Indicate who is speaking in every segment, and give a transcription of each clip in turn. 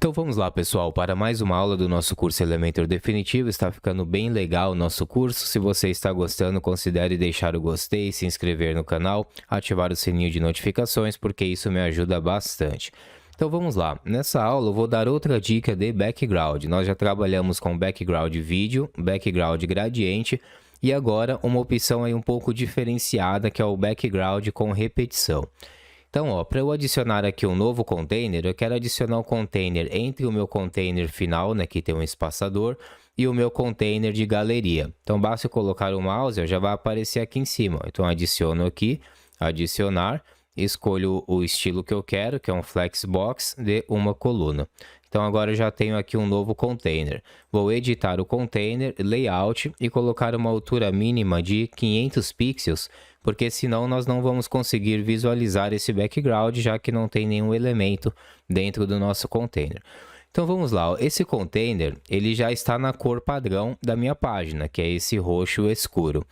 Speaker 1: Então vamos lá, pessoal, para mais uma aula do nosso curso Elementor Definitivo. Está ficando bem legal o nosso curso. Se você está gostando, considere deixar o gostei, se inscrever no canal, ativar o sininho de notificações, porque isso me ajuda bastante. Então vamos lá. Nessa aula eu vou dar outra dica de background. Nós já trabalhamos com background vídeo, background gradiente e agora uma opção aí um pouco diferenciada, que é o background com repetição. Então, para eu adicionar aqui um novo container, eu quero adicionar um container entre o meu container final, né, que tem um espaçador, e o meu container de galeria. Então, basta eu colocar o mouse, já vai aparecer aqui em cima. Então, adiciono aqui, adicionar, escolho o estilo que eu quero, que é um flexbox de uma coluna. Então, agora eu já tenho aqui um novo container. Vou editar o container, layout e colocar uma altura mínima de 500 pixels, porque senão nós não vamos conseguir visualizar esse background, já que não tem nenhum elemento dentro do nosso container. Então vamos lá, esse container ele já está na cor padrão da minha página, que é esse roxo escuro.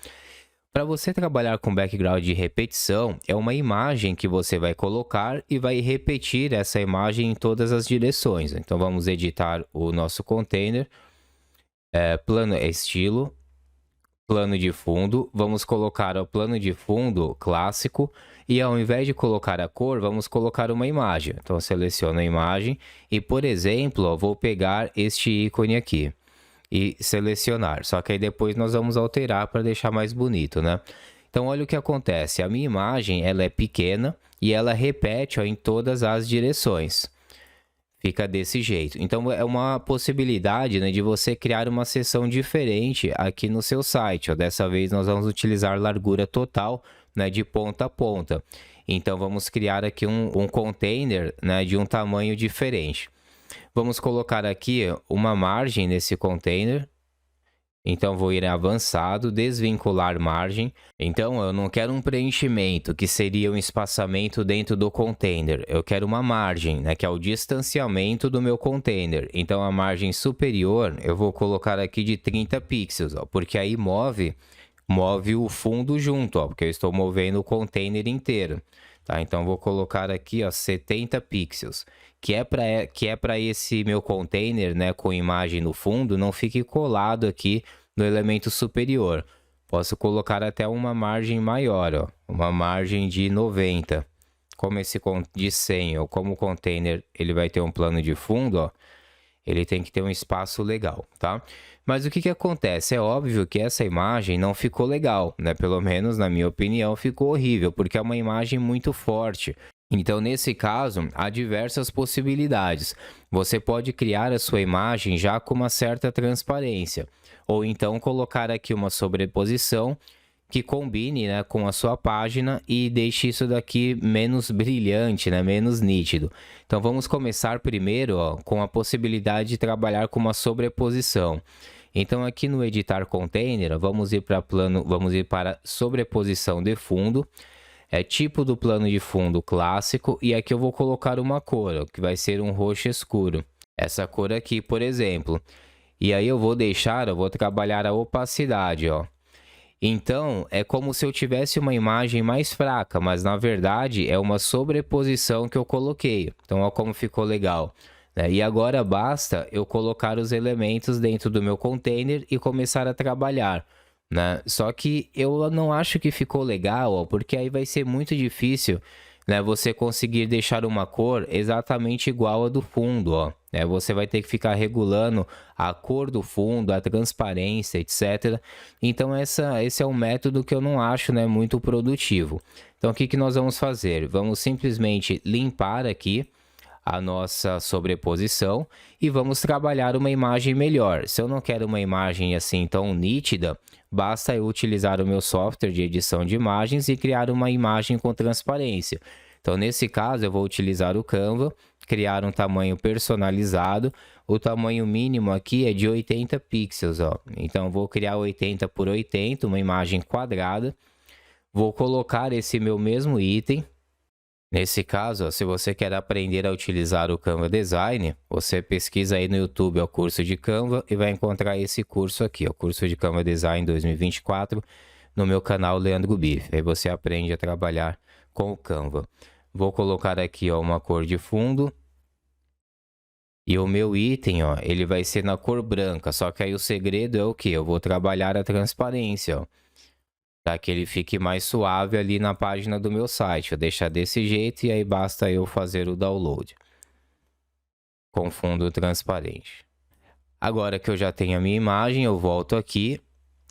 Speaker 1: Para você trabalhar com background de repetição, é uma imagem que você vai colocar e vai repetir essa imagem em todas as direções. Então vamos editar o nosso container, plano estilo, plano de fundo, vamos colocar o plano de fundo clássico e ao invés de colocar a cor, vamos colocar uma imagem. Então eu seleciono a imagem e, por exemplo, vou pegar este ícone aqui e selecionar, só que aí depois nós vamos alterar para deixar mais bonito, né? Então olha o que acontece, a minha imagem ela é pequena e ela repete em todas as direções. Fica desse jeito. Então é uma possibilidade, né, de você criar uma seção diferente aqui no seu site. Dessa vez nós vamos utilizar largura total, né, de ponta a ponta. Então vamos criar aqui um container, né, de um tamanho diferente. Vamos colocar aqui uma margem nesse container. Então vou ir em avançado, desvincular margem. Então eu não quero um preenchimento, que seria um espaçamento dentro do container. Eu quero uma margem, né, que é o distanciamento do meu container. Então a margem superior eu vou colocar aqui de 30 pixels, ó, porque aí move o fundo junto, ó, porque eu estou movendo o container inteiro. Tá? Então vou colocar aqui, ó, 70 pixels, que é para esse meu container, né, com imagem no fundo, não fique colado aqui no elemento superior. Posso colocar até uma margem maior, ó, uma margem de 90. Como esse de 100, ou como o container ele vai ter um plano de fundo, ó, ele tem que ter um espaço legal, tá? Mas o que acontece? É óbvio que essa imagem não ficou legal, né? Pelo menos, na minha opinião, ficou horrível, porque é uma imagem muito forte. Então, nesse caso, há diversas possibilidades. Você pode criar a sua imagem já com uma certa transparência, ou então colocar aqui uma sobreposição que combine, né, com a sua página e deixe isso daqui menos brilhante, né, menos nítido. Então vamos começar primeiro, ó, com a possibilidade de trabalhar com uma sobreposição. Então aqui no editar container, vamos ir para sobreposição de fundo, tipo do plano de fundo clássico, e aqui eu vou colocar uma cor, ó, que vai ser um roxo escuro. Essa cor aqui, por exemplo. E aí eu vou trabalhar a opacidade, ó. Então, é como se eu tivesse uma imagem mais fraca, mas na verdade é uma sobreposição que eu coloquei. Então, olha como ficou legal, né? E agora basta eu colocar os elementos dentro do meu container e começar a trabalhar, né? Só que eu não acho que ficou legal, ó, porque aí vai ser muito difícil, né, você conseguir deixar uma cor exatamente igual a do fundo, ó. Você vai ter que ficar regulando a cor do fundo, a transparência, etc. Então esse é um método que eu não acho, né, muito produtivo. Então o que nós vamos fazer? Vamos simplesmente limpar aqui a nossa sobreposição e vamos trabalhar uma imagem melhor. Se eu não quero uma imagem assim tão nítida, basta eu utilizar o meu software de edição de imagens e criar uma imagem com transparência. Então, nesse caso, eu vou utilizar o Canva, criar um tamanho personalizado. O tamanho mínimo aqui é de 80 pixels, ó. Então, vou criar 80 por 80, uma imagem quadrada. Vou colocar esse meu mesmo item. Nesse caso, ó, se você quer aprender a utilizar o Canva Design, você pesquisa aí no YouTube o curso de Canva e vai encontrar esse curso aqui, o curso de Canva Design 2024, no meu canal Leandro Bife. Aí você aprende a trabalhar com o Canva. Vou colocar aqui, ó, uma cor de fundo E o meu item, ó, ele vai ser na cor branca, só que aí o segredo é o quê? Eu vou trabalhar a transparência, ó, para que ele fique mais suave ali na página do meu site. Vou deixar desse jeito e aí basta eu fazer o download com fundo transparente. Agora que eu já tenho a minha imagem, eu volto aqui,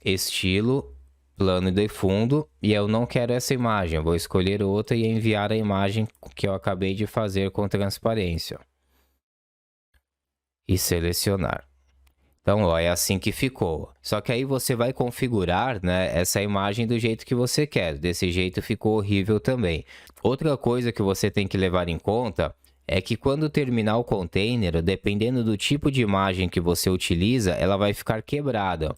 Speaker 1: estilo, plano de fundo, e eu não quero essa imagem, eu vou escolher outra e enviar a imagem que eu acabei de fazer com transparência. E selecionar. Então, ó, é assim que ficou. Só que aí você vai configurar, né, essa imagem do jeito que você quer. Desse jeito ficou horrível também. Outra coisa que você tem que levar em conta é que quando terminar o container, dependendo do tipo de imagem que você utiliza, ela vai ficar quebrada.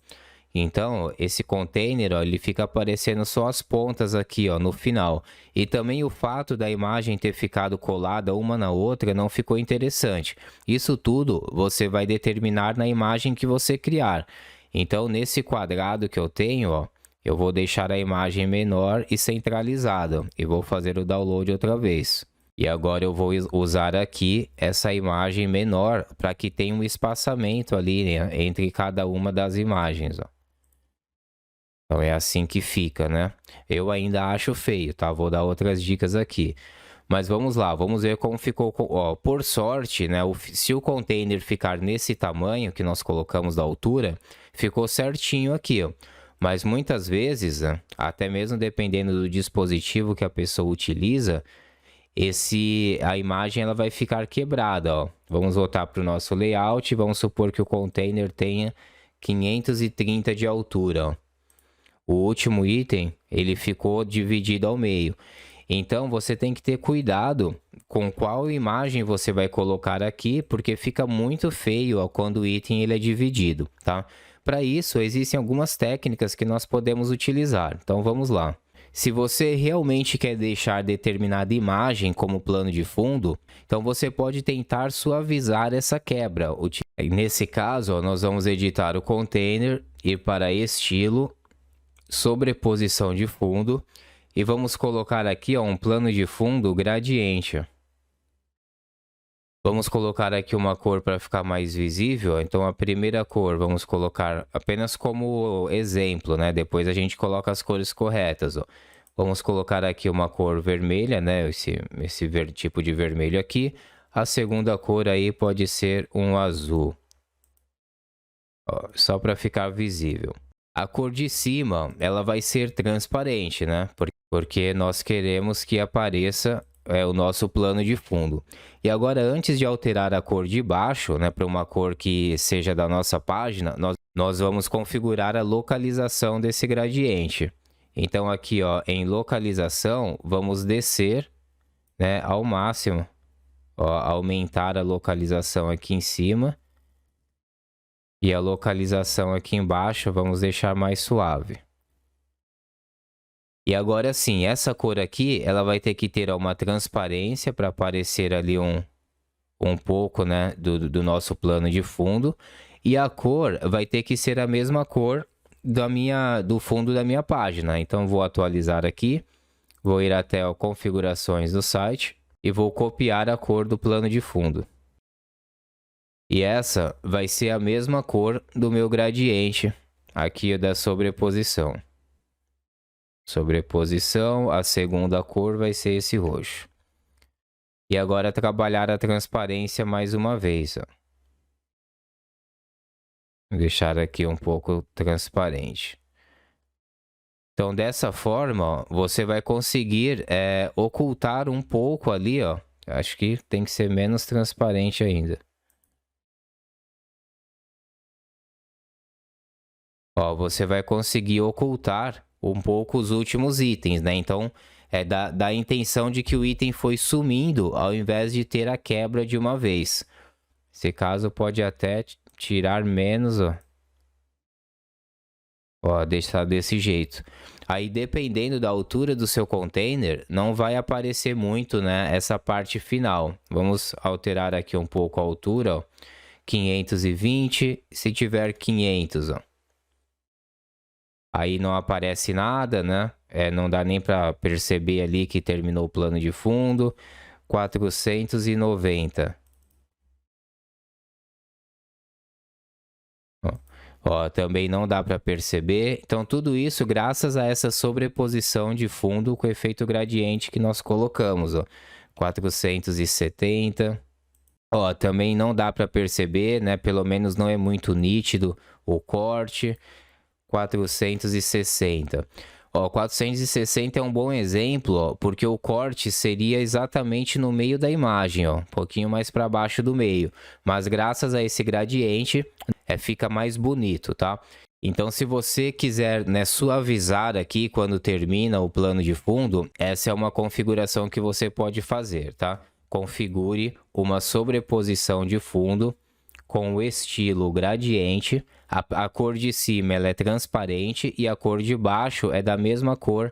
Speaker 1: Então, esse container, ó, ele fica aparecendo só as pontas aqui, ó, no final. E também o fato da imagem ter ficado colada uma na outra não ficou interessante. Isso tudo você vai determinar na imagem que você criar. Então, nesse quadrado que eu tenho, ó, eu vou deixar a imagem menor e centralizada. E vou fazer o download outra vez. E agora eu vou usar aqui essa imagem menor para que tenha um espaçamento ali, né, entre cada uma das imagens, ó. Então é assim que fica, né? Eu ainda acho feio, tá? Vou dar outras dicas aqui. Mas vamos lá, vamos ver como ficou. Ó, por sorte, né? Se o container ficar nesse tamanho que nós colocamos da altura, ficou certinho aqui, ó. Mas muitas vezes, né, até mesmo dependendo do dispositivo que a pessoa utiliza, a imagem ela vai ficar quebrada, ó. Vamos voltar para o nosso layout. Vamos supor que o container tenha 530 de altura, ó. O último item, ele ficou dividido ao meio. Então, você tem que ter cuidado com qual imagem você vai colocar aqui, porque fica muito feio ó, quando o item ele é dividido, tá? Para isso, existem algumas técnicas que nós podemos utilizar. Então, vamos lá. Se você realmente quer deixar determinada imagem como plano de fundo, então você pode tentar suavizar essa quebra. Nesse caso, ó, nós vamos editar o container, ir para estilo, sobreposição de fundo e vamos colocar aqui ó, um plano de fundo gradiente. Vamos colocar aqui uma cor para ficar mais visível. Então a primeira cor vamos colocar apenas como exemplo, né? Depois a gente coloca as cores corretas. Ó. Vamos colocar aqui uma cor vermelha, né? Esse tipo de vermelho aqui. A segunda cor aí pode ser um azul. Ó, só para ficar visível. A cor de cima, ela vai ser transparente, né? Porque nós queremos que apareça o nosso plano de fundo. E agora, antes de alterar a cor de baixo, né, para uma cor que seja da nossa página, nós vamos configurar a localização desse gradiente. Então, aqui, ó, em localização, vamos descer, né, ao máximo. Ó, aumentar a localização aqui em cima. E a localização aqui embaixo, vamos deixar mais suave. E agora sim, essa cor aqui, ela vai ter que ter uma transparência para aparecer ali um pouco, né, do nosso plano de fundo. E a cor vai ter que ser a mesma cor do fundo da minha página. Então, vou atualizar aqui, vou ir até as configurações do site e vou copiar a cor do plano de fundo. E essa vai ser a mesma cor do meu gradiente aqui da sobreposição. Sobreposição, a segunda cor vai ser esse roxo. E agora trabalhar a transparência mais uma vez. Ó. Vou deixar aqui um pouco transparente. Então, dessa forma, ó, você vai conseguir ocultar um pouco ali. Ó. Acho que tem que ser menos transparente ainda. Ó, você vai conseguir ocultar um pouco os últimos itens, né? Então, dá a intenção de que o item foi sumindo ao invés de ter a quebra de uma vez. Esse caso pode até tirar menos, ó. Ó, deixar desse jeito. Aí, dependendo da altura do seu container, não vai aparecer muito, né? Essa parte final. Vamos alterar aqui um pouco a altura, ó. 520, se tiver 500, ó. Aí não aparece nada, né? Não dá nem para perceber ali que terminou o plano de fundo. 490. Ó, também não dá para perceber. Então, tudo isso graças a essa sobreposição de fundo com o efeito gradiente que nós colocamos, ó. 470. Ó, também não dá para perceber, né? Pelo menos não é muito nítido o corte. 460. Ó, 460 é um bom exemplo, ó, porque o corte seria exatamente no meio da imagem, ó, um pouquinho mais para baixo do meio. Mas graças a esse gradiente, fica mais bonito, tá? Então, se você quiser, né, suavizar aqui quando termina o plano de fundo, essa é uma configuração que você pode fazer, tá? Configure uma sobreposição de fundo com o estilo gradiente. A cor de cima ela é transparente e a cor de baixo é da mesma cor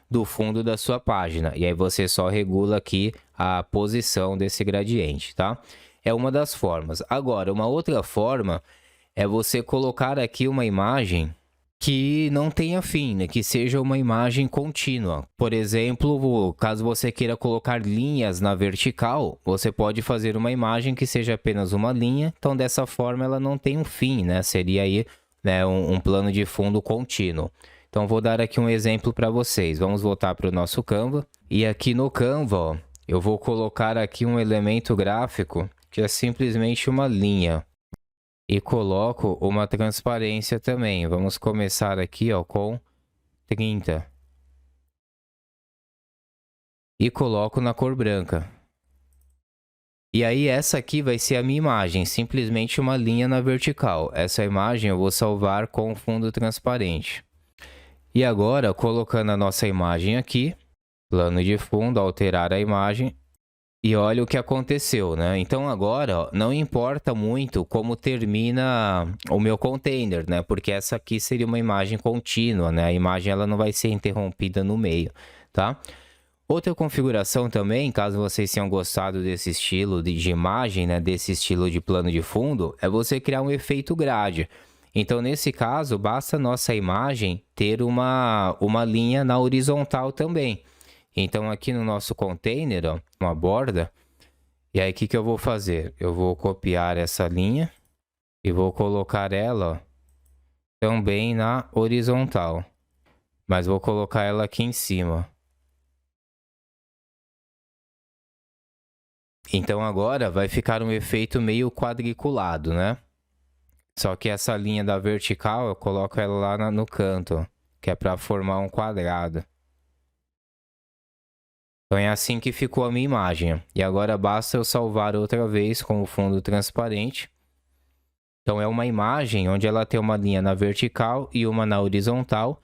Speaker 1: do fundo da sua página. E aí você só regula aqui a posição desse gradiente, tá? É uma das formas. Agora, uma outra forma é você colocar aqui uma imagem que não tenha fim, né? Que seja uma imagem contínua. Por exemplo, caso você queira colocar linhas na vertical, você pode fazer uma imagem que seja apenas uma linha. Então, dessa forma, ela não tem um fim, né? Seria aí, né, um plano de fundo contínuo. Então, vou dar aqui um exemplo para vocês. Vamos voltar para o nosso Canva. E aqui no Canva, ó, eu vou colocar aqui um elemento gráfico que é simplesmente uma linha. E coloco uma transparência também. Vamos começar aqui, ó, com 30. E coloco na cor branca. E aí essa aqui vai ser a minha imagem, simplesmente uma linha na vertical. Essa imagem eu vou salvar com fundo transparente. E agora, colocando a nossa imagem aqui, plano de fundo, alterar a imagem. E olha o que aconteceu, né? Então agora, ó, não importa muito como termina o meu container, né? Porque essa aqui seria uma imagem contínua, né? A imagem ela não vai ser interrompida no meio, tá? Outra configuração também, caso vocês tenham gostado desse estilo de imagem, né? Desse estilo de plano de fundo, é você criar um efeito grade. Então, nesse caso, basta nossa imagem ter uma linha na horizontal também. Então, aqui no nosso container, ó, uma borda. E aí, o que eu vou fazer? Eu vou copiar essa linha e vou colocar ela, ó, também na horizontal. Mas vou colocar ela aqui em cima. Então, agora vai ficar um efeito meio quadriculado, né? Só que essa linha da vertical, eu coloco ela lá no canto, ó, que é para formar um quadrado. Então é assim que ficou a minha imagem. E agora basta eu salvar outra vez com o fundo transparente. Então é uma imagem onde ela tem uma linha na vertical e uma na horizontal.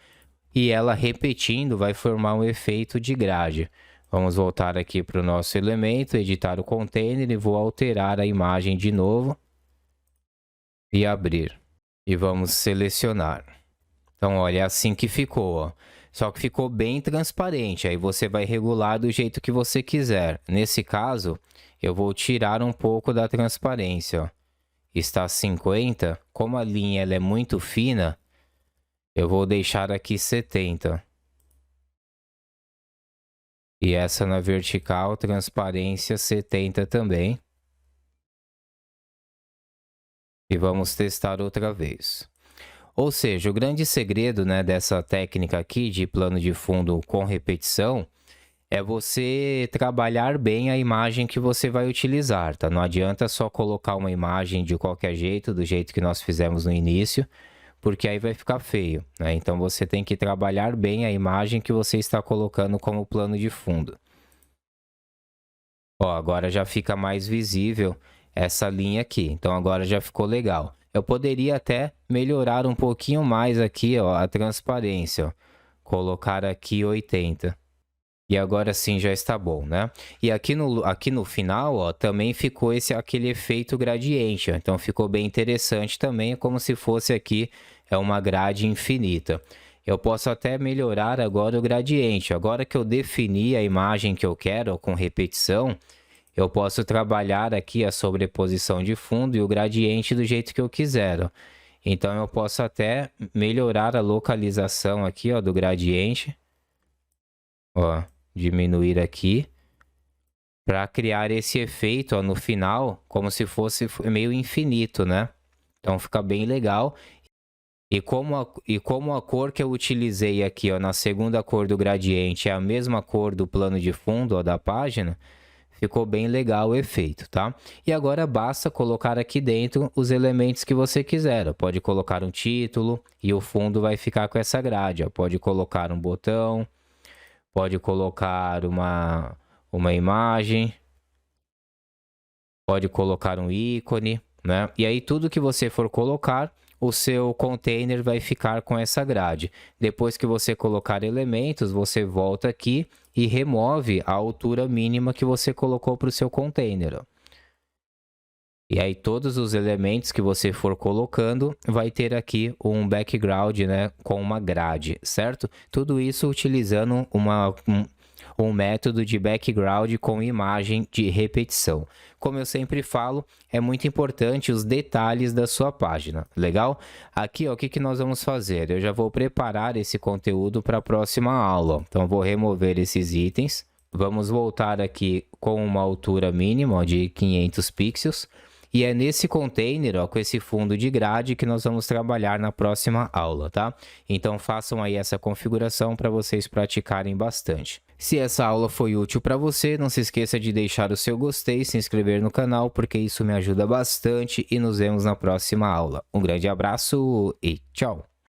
Speaker 1: E ela repetindo vai formar um efeito de grade. Vamos voltar aqui para o nosso elemento, editar o container e vou alterar a imagem de novo. E abrir. E vamos selecionar. Então olha, é assim que ficou, ó. Só que ficou bem transparente, aí você vai regular do jeito que você quiser. Nesse caso, eu vou tirar um pouco da transparência, ó. Está 50, como a linha ela é muito fina, eu vou deixar aqui 70. E essa na vertical, transparência 70 também. E vamos testar outra vez. Ou seja, o grande segredo, né, dessa técnica aqui de plano de fundo com repetição é você trabalhar bem a imagem que você vai utilizar, tá? Não adianta só colocar uma imagem de qualquer jeito, do jeito que nós fizemos no início, porque aí vai ficar feio, né? Então você tem que trabalhar bem a imagem que você está colocando como plano de fundo. Ó, agora já fica mais visível essa linha aqui, então agora já ficou legal. Eu poderia até melhorar um pouquinho mais aqui, ó, a transparência, ó. Colocar aqui 80. E agora sim já está bom, né? E aqui no final, ó, também ficou aquele efeito gradiente, ó. Então ficou bem interessante também, como se fosse aqui uma grade infinita. Eu posso até melhorar agora o gradiente. Agora que eu defini a imagem que eu quero, ó, com repetição, eu posso trabalhar aqui a sobreposição de fundo e o gradiente do jeito que eu quiser, ó. Então, eu posso até melhorar a localização aqui, ó, do gradiente. Ó, diminuir aqui. Para criar esse efeito, ó, no final, como se fosse meio infinito, né? Então, fica bem legal. E como a cor que eu utilizei aqui, ó, na segunda cor do gradiente é a mesma cor do plano de fundo, ó, da página, ficou bem legal o efeito, tá? E agora basta colocar aqui dentro os elementos que você quiser. Ó. Pode colocar um título e o fundo vai ficar com essa grade. Ó. Pode colocar um botão, pode colocar uma imagem, pode colocar um ícone, né? E aí tudo que você for colocar, o seu container vai ficar com essa grade. Depois que você colocar elementos, você volta aqui e remove a altura mínima que você colocou para o seu container. Ó. E aí todos os elementos que você for colocando vai ter aqui um background, né, com uma grade, certo? Tudo isso utilizando um método de background com imagem de repetição. Como eu sempre falo, é muito importante os detalhes da sua página, legal? Aqui, ó, o que nós vamos fazer? Eu já vou preparar esse conteúdo para a próxima aula. Então, vou remover esses itens. Vamos voltar aqui com uma altura mínima ó, de 500 pixels. E é nesse container, ó, com esse fundo de grade, que nós vamos trabalhar na próxima aula, tá? Então, façam aí essa configuração para vocês praticarem bastante. Se essa aula foi útil para você, não se esqueça de deixar o seu gostei, se inscrever no canal, porque isso me ajuda bastante e nos vemos na próxima aula. Um grande abraço e tchau!